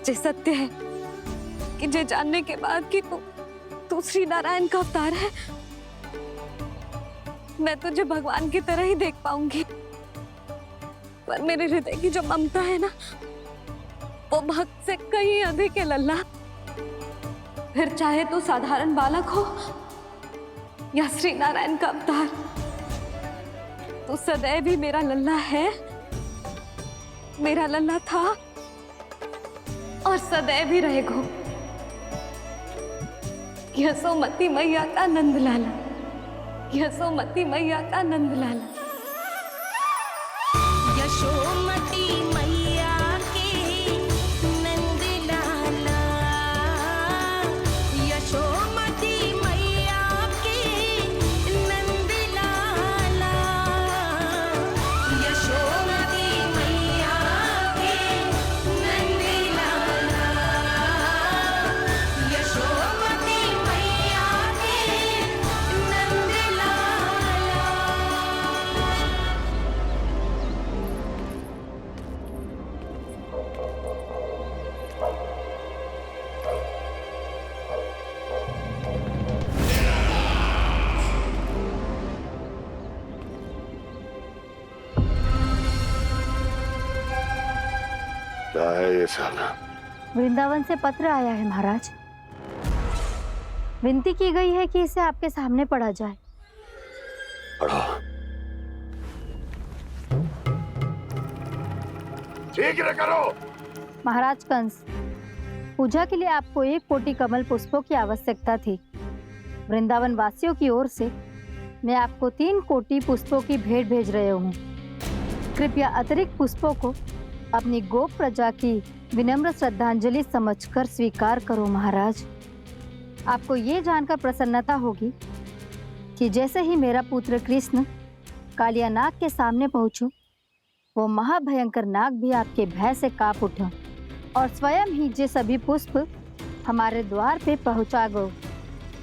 जे सत्य है कि जे जानने के बाद कि तू श्री नारायण का अवतार है, मैं तुझे भगवान की तरह ही देख पाऊंगी। पर मेरे हृदय की जो ममता है ना, वो भक्त से कहीं अधिक है लल्ला। फिर चाहे तू साधारण बालक हो या श्री नारायण का अवतार, तू सदैव ही मेरा लल्ला है, मेरा लल्ला था और सदैव ही रहेगा। यशोमती मैया का नंद लाला, यशोमती मैया का नंद लाला। यशोमती मैया के नंद लाला, यशोमती मैया के नंद लाला, यशोमती मैया के नंद लाला, यशोमती मैया के नंद लाला। क्या है ये साला? वृंदावन से पत्र आया है महाराज। विनती की गई है कि इसे आपके सामने पढ़ा जाए। पढ़ो। शीघ्र करो। महाराज कंस, पूजा के लिए आपको 1 कोटि कमल पुष्पों की आवश्यकता थी। वृंदावन वासियों की ओर से मैं आपको 3 कोटि पुष्पों की भेंट भेज रहे हूँ। कृपया अतिरिक्त पुष्पों को अपनी गोप प्रजा की विनम्र श्रद्धांजलि समझकर स्वीकार करो महाराज। आपको ये जानकर प्रसन्नता होगी कि जैसे ही मेरा पुत्र कृष्ण कालिया नाग के सामने पहुंचो, वो महाभयंकर नाग भी आपके भय से कांप उठा और स्वयं ही ये सभी पुष्प हमारे द्वार पे पहुंचा गो।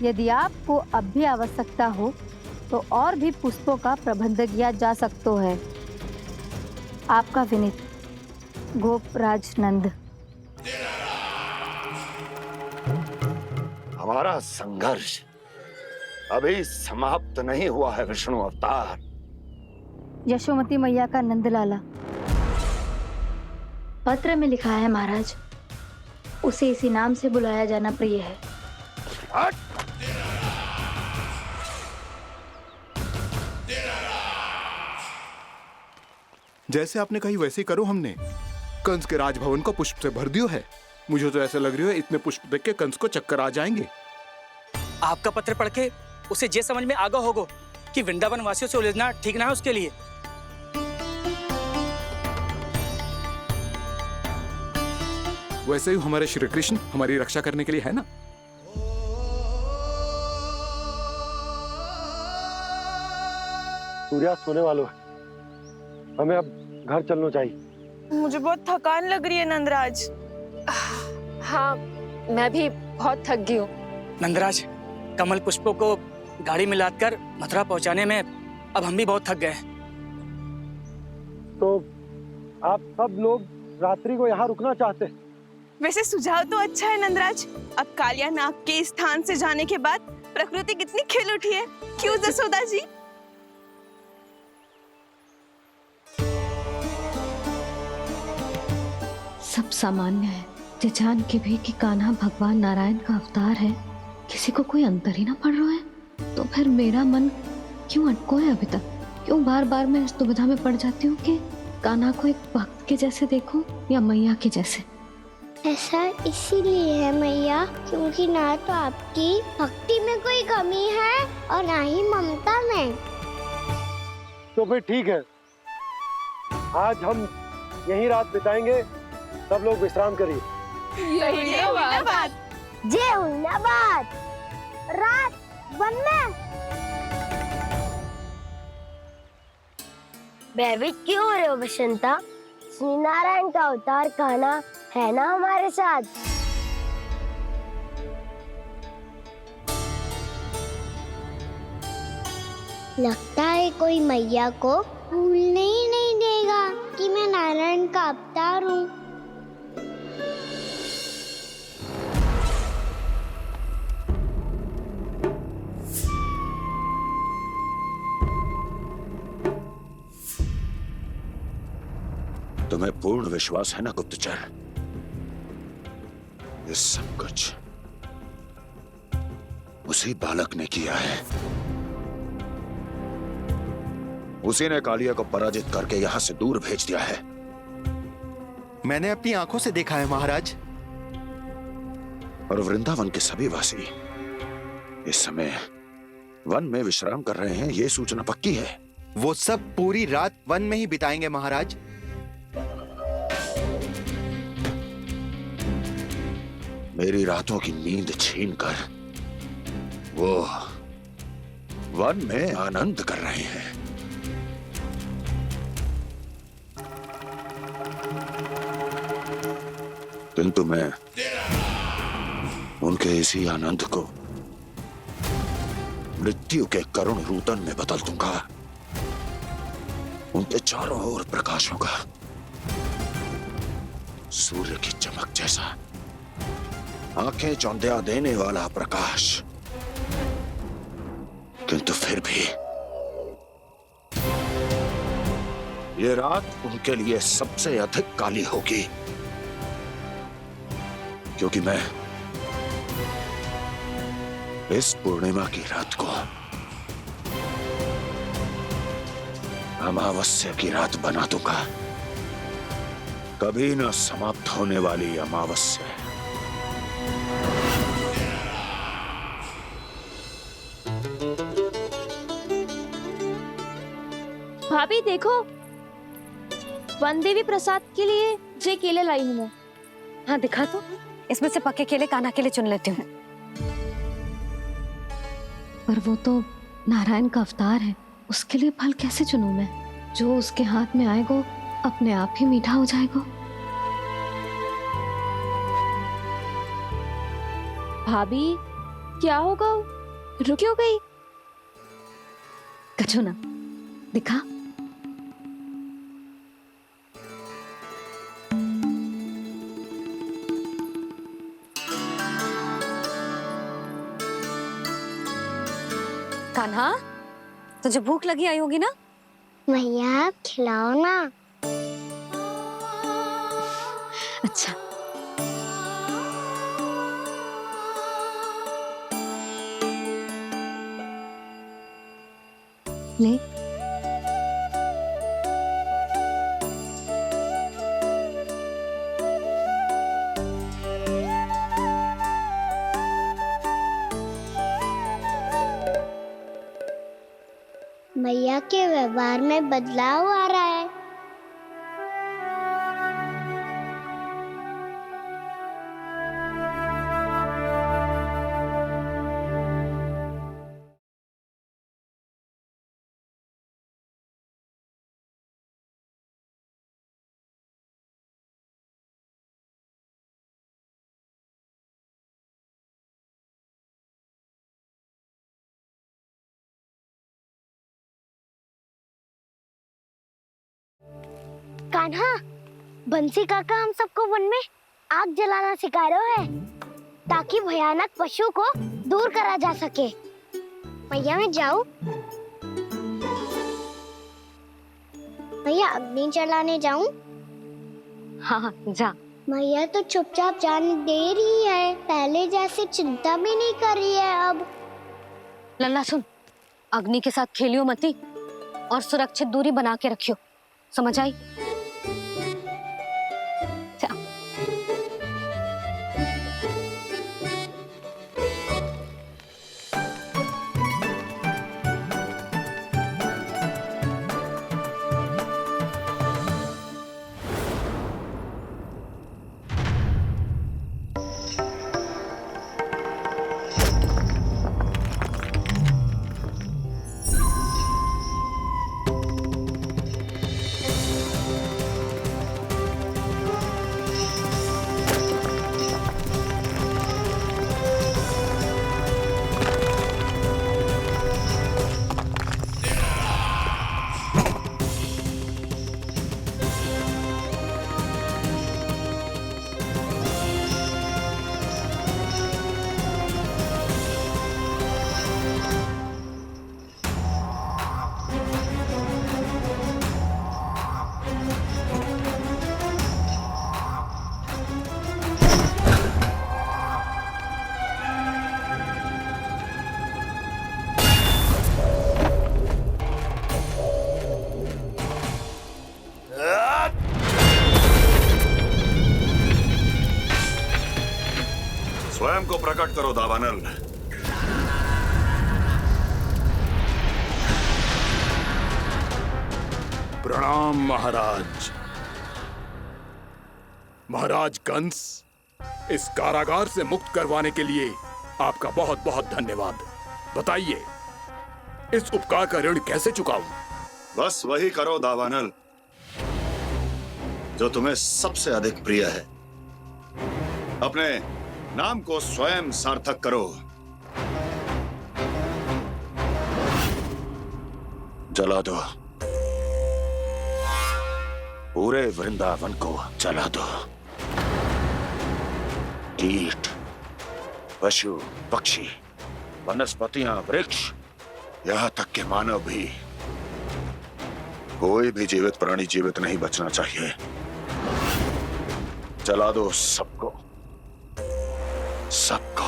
यदि आपको अब भी आवश्यकता हो तो और भी पुष्पों का प्रबंध किया जा सकता है। आपका विनीत गोपराज नंद। हमारा संघर्ष अभी समाप्त नहीं हुआ है विष्णु अवतार। यशोमती मैया का नंदलाला। पत्र में लिखा है महाराज, उसे इसी नाम से बुलाया जाना प्रिय है। हट! जैसे आपने कही वैसे ही करो। हमने कंस के राजभवन को पुष्प से भर दियो है। मुझे तो ऐसा लग रही है इतने पुष्प देख के कंस को चक्कर आ जाएंगे। आपका पत्र पढ़ के उसे ये समझ में आगा होगा कि वृंदावन वासियों से उलझना ठीक ना है उसके लिए। वैसे ही हमारे श्री कृष्ण हमारी रक्षा करने के लिए है ना। सूर्यास्त होने वाला है, हमें अब घर चलना चाहिए। मुझे बहुत थकान लग रही है नंदराज। हाँ, मैं भी बहुत थक गई हूँ। नंदराज, कमल पुष्पों को गाड़ी में लादकर मथुरा पहुंचाने में अब हम भी बहुत थक गए। तो आप सब लोग रात्रि को यहाँ रुकना चाहते हैं? वैसे सुझाव तो अच्छा है नंदराज। अब कालिया नाग के स्थान से जाने के बाद प्रकृति कितनी खिल उठी है, क्यों जसोदा जी? सब सामान्य है। ये जान के भी कि कान्हा भगवान नारायण का अवतार है, किसी को कोई अंतर ही ना पड़ रहा है, तो फिर मेरा मन क्यों अटको है अभी तक? क्यों बार बार मैं इस दुविधा में पड़ जाती हूँ कि कान्हा को एक भक्त के जैसे देखूं या मैया के जैसे? ऐसा इसीलिए है मैया, क्योंकि ना तो आपकी भक्ति में कोई कमी है और ना ही ममता में। तो फिर ठीक है, आज हम यहीं रात बिताएंगे। सब लोग विश्राम करिए। जय हुइनाबाद। जय हुइनाबाद। रात बनना। भयभीत क्यों हो रहे हो बसंता? श्री नारायण का अवतार कान्हा है ना हमारे साथ। लगता है कोई मैया को भूलने ही नहीं देगा कि मैं नारायण का अवतार हूँ। तुम्हें पूर्ण विश्वास है ना गुप्तचर? ये सब कुछ उसी बालक ने किया है। उसी ने कालिया को पराजित करके यहां से दूर भेज दिया है। मैंने अपनी आंखों से देखा है महाराज। और वृंदावन के सभी वासी इस समय वन में विश्राम कर रहे हैं, ये सूचना पक्की है। वो सब पूरी रात वन में ही बिताएंगे महाराज। मेरी रातों की नींद छीनकर वो वन में आनंद कर रहे हैं। किंतु मैं उनके इसी आनंद को मृत्यु के करुण रूतन में बदल दूंगा। उनके चारों ओर प्रकाश होगा, सूर्य की चमक जैसा, आंखें चौंधिया देने वाला प्रकाश। किंतु फिर भी ये रात उनके लिए सबसे अधिक काली होगी, क्योंकि मैं इस पूर्णिमा की रात को अमावस्या की रात बना दूंगा, कभी न समाप्त होने वाली अमावस्या। भाभी देखो, वन देवी प्रसाद के लिए जे केले लाई हूँ मैं। हाँ दिखा तो, इसमें से पके केले कान्हा के लिए चुन लेती हूँ। पर वो तो नारायण का अवतार है, उसके लिए फल कैसे चुनूं मैं? जो उसके हाथ में आएगा अपने आप ही मीठा हो जाएगा। भाभी क्या होगा, रुक क्यों गई? कछू ना, दिखा। कान्हा, तुझे भूख लगी आई होगी ना? भैया आप खिलाओ ना। अच्छा, ले। भैया के व्यवहार में बदलाव आ रहा है। कान्हा, बंसी काका हम सबको वन में आग जलाना सिखा रहे हैं, ताकि भयानक पशु को दूर करा जा सके। भैया मैं जाऊं? भैया अग्नि जलाने जाऊं? हाँ जा। भैया तो चुपचाप जाने दे रही है, पहले जैसे चिंता भी नहीं कर रही है अब। लल्ला सुन, अग्नि के साथ खेलियो मती और सुरक्षित दूरी बना के रखियो, समझ आई? को प्रकट करो दावानल। प्रणाम महाराज। महाराज कंस, इस कारागार से मुक्त करवाने के लिए आपका बहुत बहुत धन्यवाद। बताइए, इस उपकार का ऋण कैसे चुकाऊं? बस वही करो दावानल जो तुम्हें सबसे अधिक प्रिय है। अपने नाम को स्वयं सार्थक करो। जला दो, पूरे वृंदावन को जला दो। कीट, पशु, पक्षी, वनस्पतियां, वृक्ष, यहां तक के मानव भी, कोई भी जीवित प्राणी जीवित नहीं बचना चाहिए। जला दो सबको, सबको।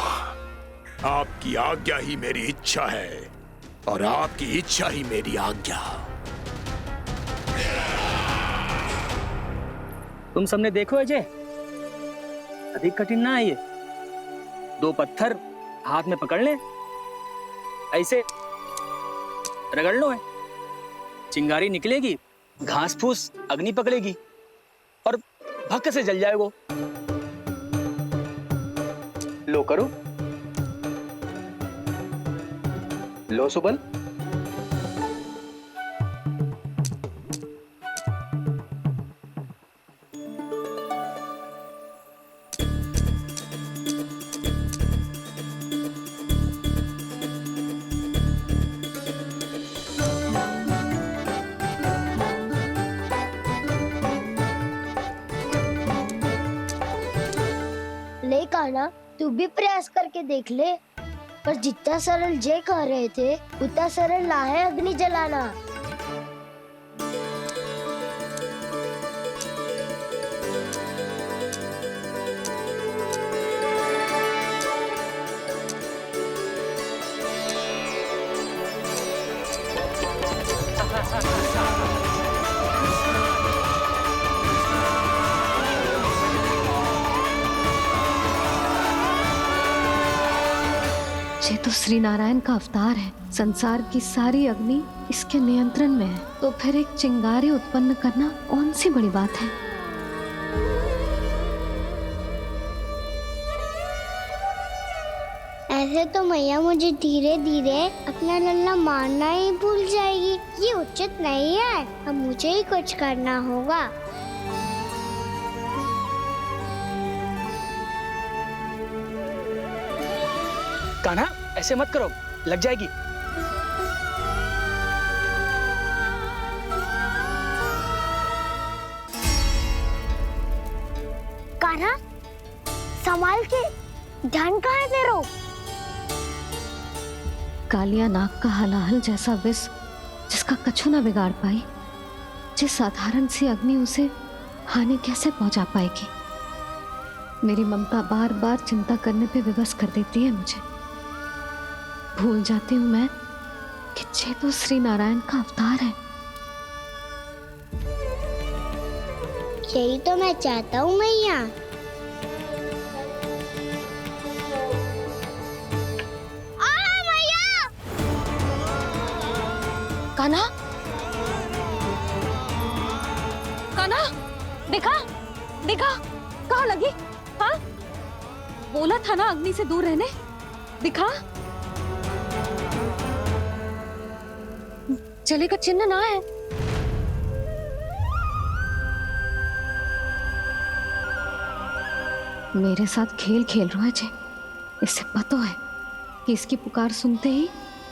आपकी आज्ञा ही मेरी इच्छा है और आपकी इच्छा ही मेरी आज्ञा। तुम सबने देखो अजय, अधिक कठिन ना है ये। 2 पत्थर हाथ में पकड़ ले, ऐसे रगड़ लो है, चिंगारी निकलेगी, घास फूस अग्नि पकड़ेगी और भक्क से जल जाए वो। लो करो, लो सुबल। ले कान्हा, तू भी प्रयास करके देख ले। पर जितना सरल जय कह रहे थे उतना सरल ना है अग्नि जलाना। ये तो श्री नारायण का अवतार है। संसार की सारी अग्नि इसके नियंत्रण में है, तो फिर एक चिंगारी उत्पन्न करना कौन सी बड़ी बात है। ऐसे तो मैया मुझे धीरे धीरे अपना लल्ला मारना ही भूल जाएगी। ये उचित नहीं है। अब मुझे ही कुछ करना होगा। कान्हा, ऐसे मत करो, लग जाएगी। कान्हा, संभाल के, ध्यान कहाँ है तेरो? कालिया नाग का हलाहल जैसा विष जिसका कछु ना बिगाड़ पाई, जिस साधारण सी अग्नि उसे हानि कैसे पहुंचा पाएगी। मेरी ममता बार बार चिंता करने पे विवश कर देती है मुझे। भूल जाती हूँ मैं कि ये तो श्री नारायण का अवतार है। यही तो मैं चाहता हूँ मैया। कान्हा, कान्हा, देखा देखा, कहाँ लगी? हाँ, बोला था ना अग्नि से दूर रहने। दिखा, जले का चिन्ह ना है। मेरे साथ खेल खेल रहा है जे। इससे पता है कि इसकी पुकार सुनते ही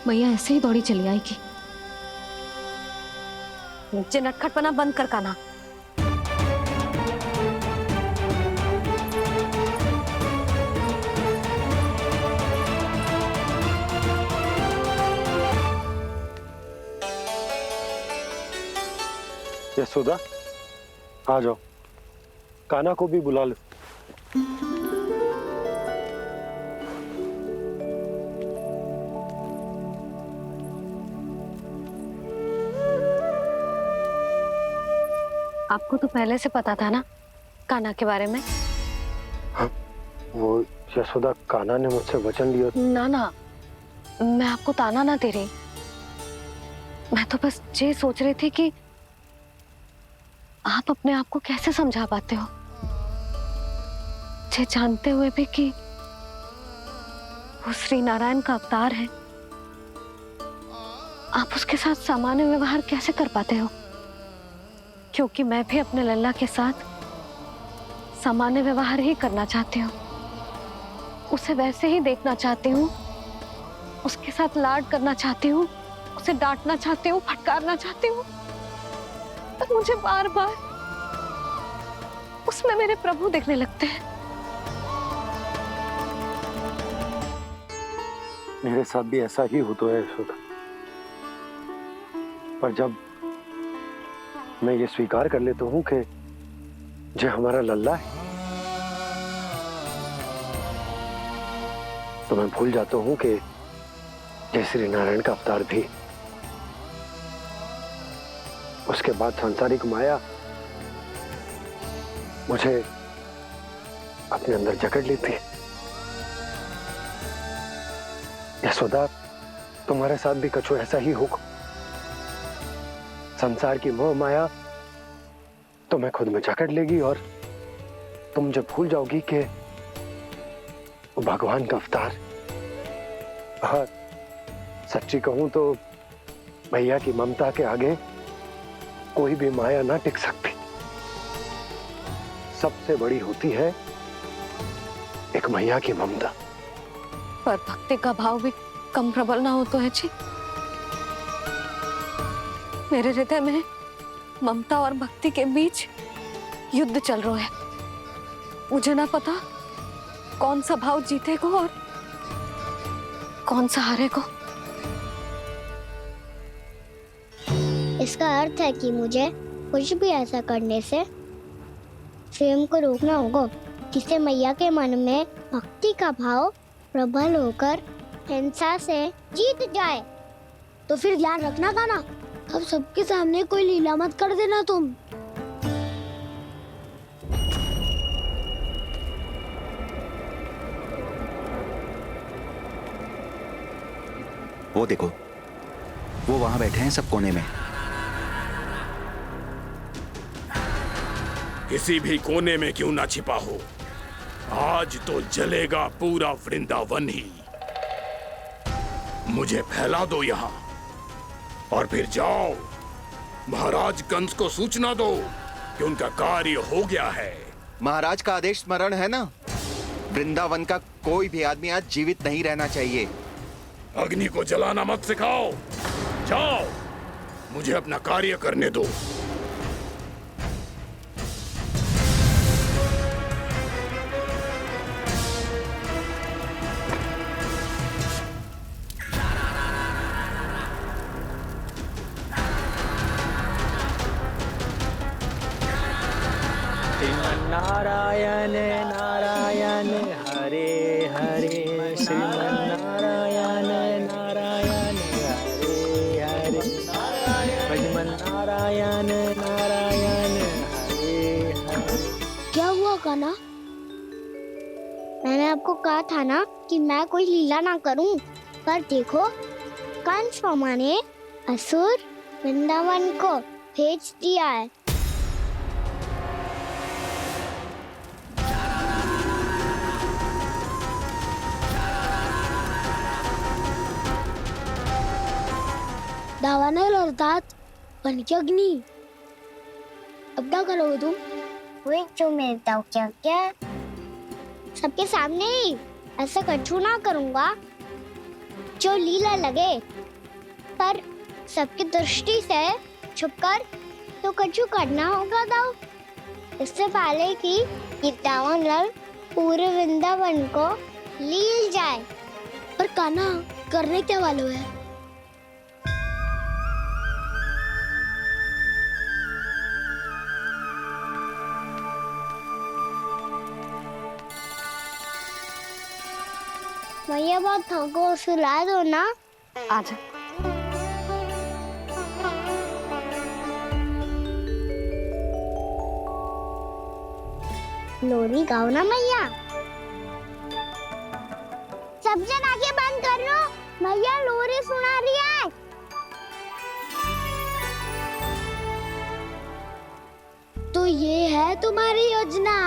मैया ऐसे ही दौड़ी चली आएगी। नीचे नटखटपना बंद कर कान्हा। यशोदा, आ जाओ, कान्हा को भी बुला लो। आपको तो पहले से पता था ना कान्हा के बारे में? वो यशोदा, कान्हा ने मुझसे वचन लिया। ना ना, मैं आपको ताना ना दे रही। मैं तो बस ये सोच रही थी कि आप अपने आप को कैसे समझा पाते हो, ये जानते हुए भी कि वो श्री नारायण का अवतार है। आप उसके साथ सामान्य व्यवहार कैसे कर पाते हो? क्योंकि मैं भी अपने लल्ला के साथ सामान्य व्यवहार ही करना चाहती हूँ, उसे वैसे ही देखना चाहती हूँ, उसके साथ लाड करना चाहती हूँ, उसे डांटना चाहती हूँ, फटकारना चाहती हूँ, पर मुझे बार बार उसमें मेरे प्रभु दिखने लगते हैं। मेरे साथ भी ऐसा ही होता है यशोदा, पर जब मैं ये स्वीकार कर लेता हूँ कि जो हमारा लल्ला है, तो मैं भूल जाता हूँ कि जय श्री नारायण का अवतार भी। उसके बाद सांसारिक माया मुझे अपने अंदर जकड़ लेती है। यशोदा, तुम्हारे साथ भी कछु ऐसा ही होगा। संसार की मोह माया तुम्हें खुद में जकड़ लेगी और तुम जब भूल जाओगी कि वो भगवान का अवतार। हाँ, सच्ची कहूं तो भैया की ममता के आगे कोई भी माया ना टिक सकती। सबसे बड़ी होती है एक मैया की ममता। पर भक्ति का भाव भी कम प्रबल ना हो तो है जी। मेरे हृदय में ममता और भक्ति के बीच युद्ध चल रहा है। मुझे ना पता कौन सा भाव जीतेगा और कौन सा हारेगा। इसका अर्थ है कि मुझे कुछ भी ऐसा करने से स्वयं को रोकना होगा जिससे मैया के मन में भक्ति का भाव प्रबल होकर हिंसा से जीत जाए। तो फिर ध्यान रखना कान्हा, अब सबके सामने कोई लीला मत कर देना तुम। वो देखो, वो वहां बैठे हैं सब कोने में। किसी भी कोने में क्यों ना छिपा हो, आज तो जलेगा पूरा वृंदावन ही। मुझे फैला दो यहाँ और फिर जाओ महाराज कंस को सूचना दो कि उनका कार्य हो गया है। महाराज का आदेश स्मरण है ना, वृंदावन का कोई भी आदमी आज जीवित नहीं रहना चाहिए। अग्नि को जलाना मत सिखाओ, जाओ मुझे अपना कार्य करने दो। नारायण नारायण हरे हरे, श्रीमन्नारायण नारायण हरे हरे, भजमन नारायण नारायण हरे हरे। क्या हुआ कान्हा? मैंने आपको कहा था ना कि मैं कोई लीला ना करूं, पर देखो कंस मामा ने असुर वृंदावन को भेज दिया है। दावानल अर्थात बन की अग्नि। अब क्या करोगे तुम? वही जो मेरे ताऊ क्या सबके सामने ही ऐसा कछु ना करूंगा जो लीला लगे, पर सबकी दृष्टि से छुपकर तो कछु करना होगा दाऊ। इससे पहले कि ये दावानल पूरे वृंदावन को लील जाए। पर कान्हा करने क्या वालों है? भैया बहुत थको, सुला दो ना। आजा। लोरी गाओ ना मैया। सब जन आंखें बंद कर लो, मैया लोरी सुना रही है। तो ये है तुम्हारी योजना।